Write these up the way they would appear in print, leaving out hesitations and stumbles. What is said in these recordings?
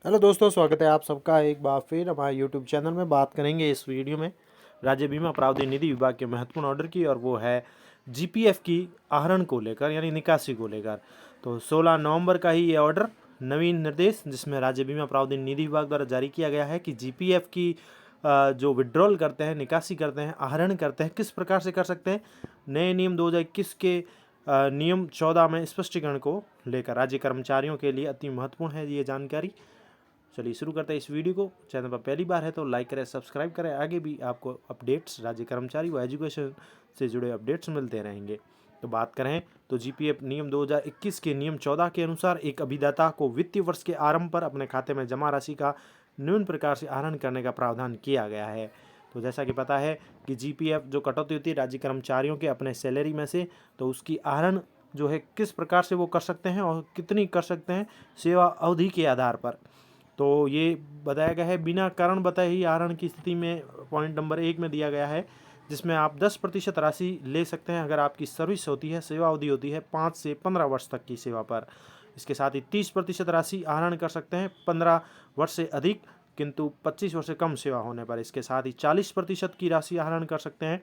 Hello दोस्तों, स्वागत है आप सबका एक बार फिर हमारे यूट्यूब चैनल में। बात करेंगे इस वीडियो में राज्य बीमा प्रावधान निधि विभाग के महत्वपूर्ण ऑर्डर की, और वो है जीपीएफ की आहरण को लेकर यानी निकासी को लेकर। तो 16 नवंबर का ही ये ऑर्डर नवीन निर्देश जिसमें राज्य बीमा प्रावधान निधि विभाग द्वारा जारी किया गया है कि जीपीएफ की जो विड्रॉल करते हैं, निकासी करते हैं, आहरण करते हैं, किस प्रकार से कर सकते हैं। नए नियम 2021 के नियम 14 में स्पष्टीकरण को लेकर राज्य कर्मचारियों के लिए अति महत्वपूर्ण है ये जानकारी। चलिए शुरू करते हैं इस वीडियो को। चैनल पर पहली बार है तो लाइक करें, सब्सक्राइब करें। आगे भी आपको अपडेट्स राज्य कर्मचारी व एजुकेशन से जुड़े अपडेट्स मिलते रहेंगे। तो बात करें तो जीपीएफ नियम 2021 के नियम 14 के अनुसार एक अभिदाता को वित्तीय वर्ष के आरंभ पर अपने खाते में जमा राशि का निम्न प्रकार से आहरण करने का प्रावधान किया गया है। तो जैसा कि पता है कि जीपीएफ जो कटौती होती है राज्य कर्मचारियों के अपने सैलरी में से, तो उसकी आहरण जो है किस प्रकार से वो कर सकते हैं और कितनी कर सकते हैं सेवा अवधि के आधार पर। तो ये बताया गया है बिना कारण बताए ही आहरण की स्थिति में पॉइंट नंबर 1 में दिया गया है, जिसमें आप 10% राशि ले सकते हैं अगर आपकी सर्विस होती है, सेवा अवधि होती है 5 से 15 वर्ष तक की सेवा पर। इसके साथ ही 30% राशि आहरण कर सकते हैं 15 वर्ष से अधिक किंतु 25 वर्ष से कम सेवा होने पर। इसके साथ ही 40% की राशि आहरण कर सकते हैं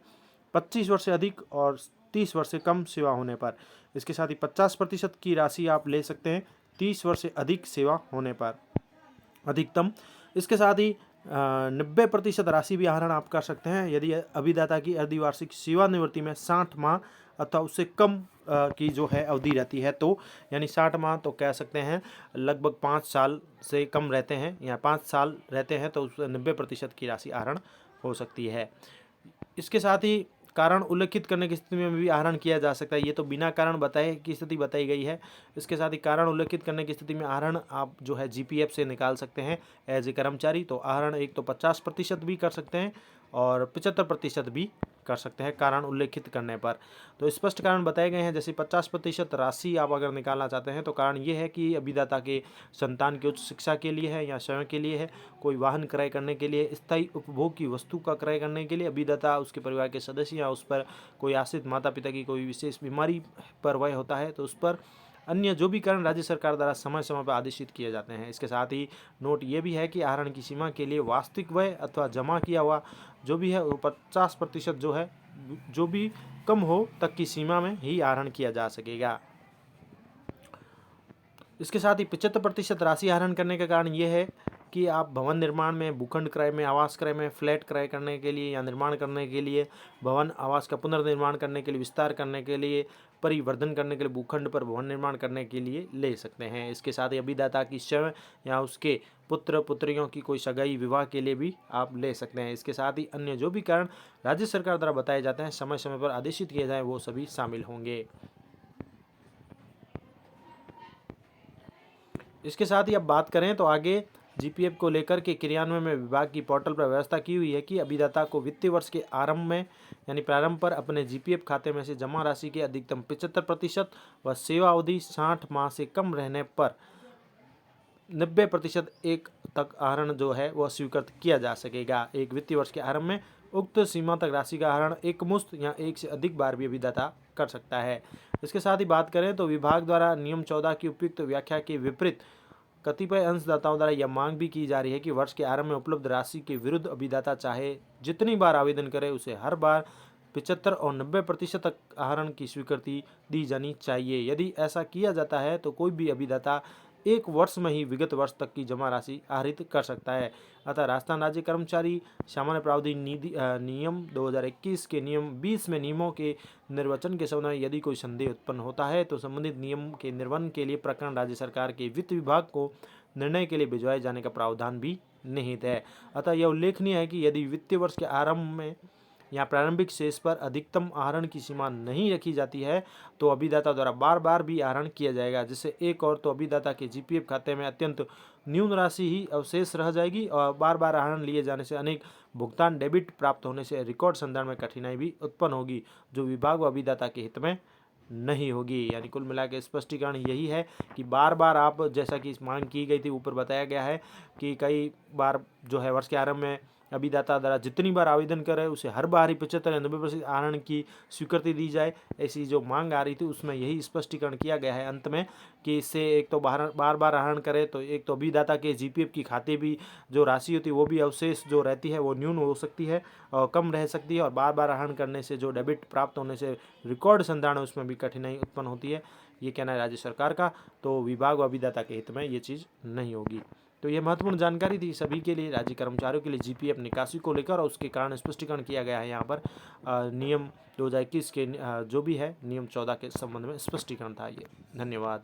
25 वर्ष से अधिक और 30 वर्ष से कम सेवा होने पर। इसके साथ ही 50% की राशि आप ले सकते हैं 30 वर्ष से अधिक सेवा होने पर अधिकतम। इसके साथ ही 90% राशि भी आहरण आप कर सकते हैं यदि अभिदाता की अर्धवार्षिक सेवानिवृत्ति में 60 माह अथवा उससे कम की जो है अवधि रहती है। तो यानी 60 माह तो कह सकते हैं लगभग 5 साल से कम रहते हैं या 5 साल रहते हैं, तो उसमें 90% की राशि आहरण हो सकती है। इसके साथ ही कारण उल्लेखित करने की स्थिति में भी आहरण किया जा सकता है। ये तो बिना कारण बताए की स्थिति बताई गई है। इसके साथ ही कारण उल्लेखित करने की स्थिति में आहरण आप जो है जीपीएफ से निकाल सकते हैं एज ए कर्मचारी। तो आहरण एक तो 50% भी कर सकते हैं और 75% भी कर सकते हैं कारण उल्लेखित करने पर। तो स्पष्ट कारण बताए गए हैं, जैसे 50% राशि आप अगर निकालना चाहते हैं तो कारण ये है कि अभिदाता के संतान की उच्च शिक्षा के लिए है या स्वयं के लिए है, कोई वाहन क्रय करने के लिए, स्थायी उपभोग की वस्तु का क्रय करने के लिए, अभिदाता उसके परिवार के सदस्य या उस पर कोई आश्रित माता पिता की कोई विशेष बीमारी पर वह होता है तो उस पर, अन्य जो भी कारण राज्य सरकार द्वारा समय समय पर आदेशित किए जाते हैं। इसके साथ ही नोट ये भी है कि आहरण की सीमा के लिए वास्तविक व्यय अथवा जमा किया हुआ जो भी है वो 50% जो है जो भी कम हो तक की सीमा में ही आहरण किया जा सकेगा। इसके साथ ही 75% राशि आहरण करने का कारण ये है कि आप भवन निर्माण में, भूखंड क्रय में, आवास क्रय में, फ्लैट क्रय करने के लिए या निर्माण करने के लिए, भवन आवास का पुनर्निर्माण करने के लिए, विस्तार करने के लिए, परिवर्धन करने के लिए, भूखंड पर भवन निर्माण करने के लिए ले सकते हैं। इसके साथ ही अभिदाता की स्वयं या उसके पुत्र पुत्रियों की कोई सगाई विवाह के लिए भी आप ले सकते हैं। इसके साथ ही अन्य जो भी कारण राज्य सरकार द्वारा बताए जाते हैं समय समय पर आदेशित किए जाए वो सभी शामिल होंगे। इसके साथ ही अब बात करें तो आगे जीपीएफ को लेकर के क्रियान्वयन में विभाग की पोर्टल पर व्यवस्था की हुई है कि अभिदाता को वित्तीय वर्ष के आरंभ में यानी प्रारंभ पर अपने जीपीएफ खाते में से जमा राशि के अधिकतम 75% व सेवा अवधि 60 माह से कम रहने पर 90% एक तक आहरण जो है वह स्वीकृत किया जा सकेगा। एक वित्तीय वर्ष के आरंभ में उक्त सीमा तक राशि का आहरण एक मुश्त या एक से अधिक बार भी अभिदाता कर सकता है। इसके साथ ही बात करें तो विभाग द्वारा नियम 14 की उपयुक्त व्याख्या के विपरीत कतिपय अंशदाताओं द्वारा यह मांग भी की जा रही है कि वर्ष के आरंभ में उपलब्ध राशि के विरुद्ध अभिदाता चाहे जितनी बार आवेदन करे उसे हर बार 75 और 90% तक आहरण की स्वीकृति दी जानी चाहिए। यदि ऐसा किया जाता है तो कोई भी अभिदाता एक वर्ष में ही विगत वर्ष तक की जमा राशि आहरित कर सकता है। अतः राजस्थान राज्य कर्मचारी सामान्य प्रावधान निधि नियम 2021 के नियम 20 में नियमों के निर्वचन के संबंध में यदि कोई संदेह उत्पन्न होता है तो संबंधित नियम के निर्वहन के लिए प्रकरण राज्य सरकार के वित्त विभाग को निर्णय के लिए भिजवाए जाने का प्रावधान भी निहित है। अतः यह उल्लेखनीय है कि यदि वित्तीय वर्ष के आरंभ में या प्रारंभिक शेष पर अधिकतम आहरण की सीमा नहीं रखी जाती है तो अभिदाता द्वारा बार बार भी आहरण किया जाएगा, जिससे एक और तो अभिदाता के जीपीएफ खाते में अत्यंत न्यून राशि ही अवशेष रह जाएगी और बार बार आहरण लिए जाने से अनेक भुगतान डेबिट प्राप्त होने से रिकॉर्ड संधारण में कठिनाई भी उत्पन्न होगी जो विभाग व अभिदाता के हित में नहीं होगी। यानी कुल मिला के स्पष्टीकरण यही है कि बार बार आप जैसा कि मांग की गई थी ऊपर बताया गया है कि कई बार जो है वर्ष के आरंभ में अभिदाता द्वारा जितनी बार आवेदन करे उसे हर बार ही 75 या 90% आहरण की स्वीकृति दी जाए, ऐसी जो मांग आ रही थी उसमें यही स्पष्टीकरण किया गया है अंत में कि इससे एक तो बार बार आहरण करे तो एक तो अभिदाता के जीपीएफ की खाते भी जो राशि होती है वो भी अवशेष जो रहती है वो न्यून हो सकती है और कम रह सकती है, और बार बार आहरण करने से जो डेबिट प्राप्त होने से रिकॉर्ड संधारण उसमें भी कठिनाई उत्पन्न होती है, ये कहना है राज्य सरकार का। तो विभाग व अभिदाता के हित में ये चीज़ नहीं होगी। तो ये महत्वपूर्ण जानकारी थी सभी के लिए, राज्य कर्मचारियों के लिए जीपीएफ निकासी को लेकर, और उसके कारण स्पष्टीकरण किया गया है यहाँ पर नियम 2021 के जो भी है नियम 14 के संबंध में स्पष्टीकरण था ये। धन्यवाद।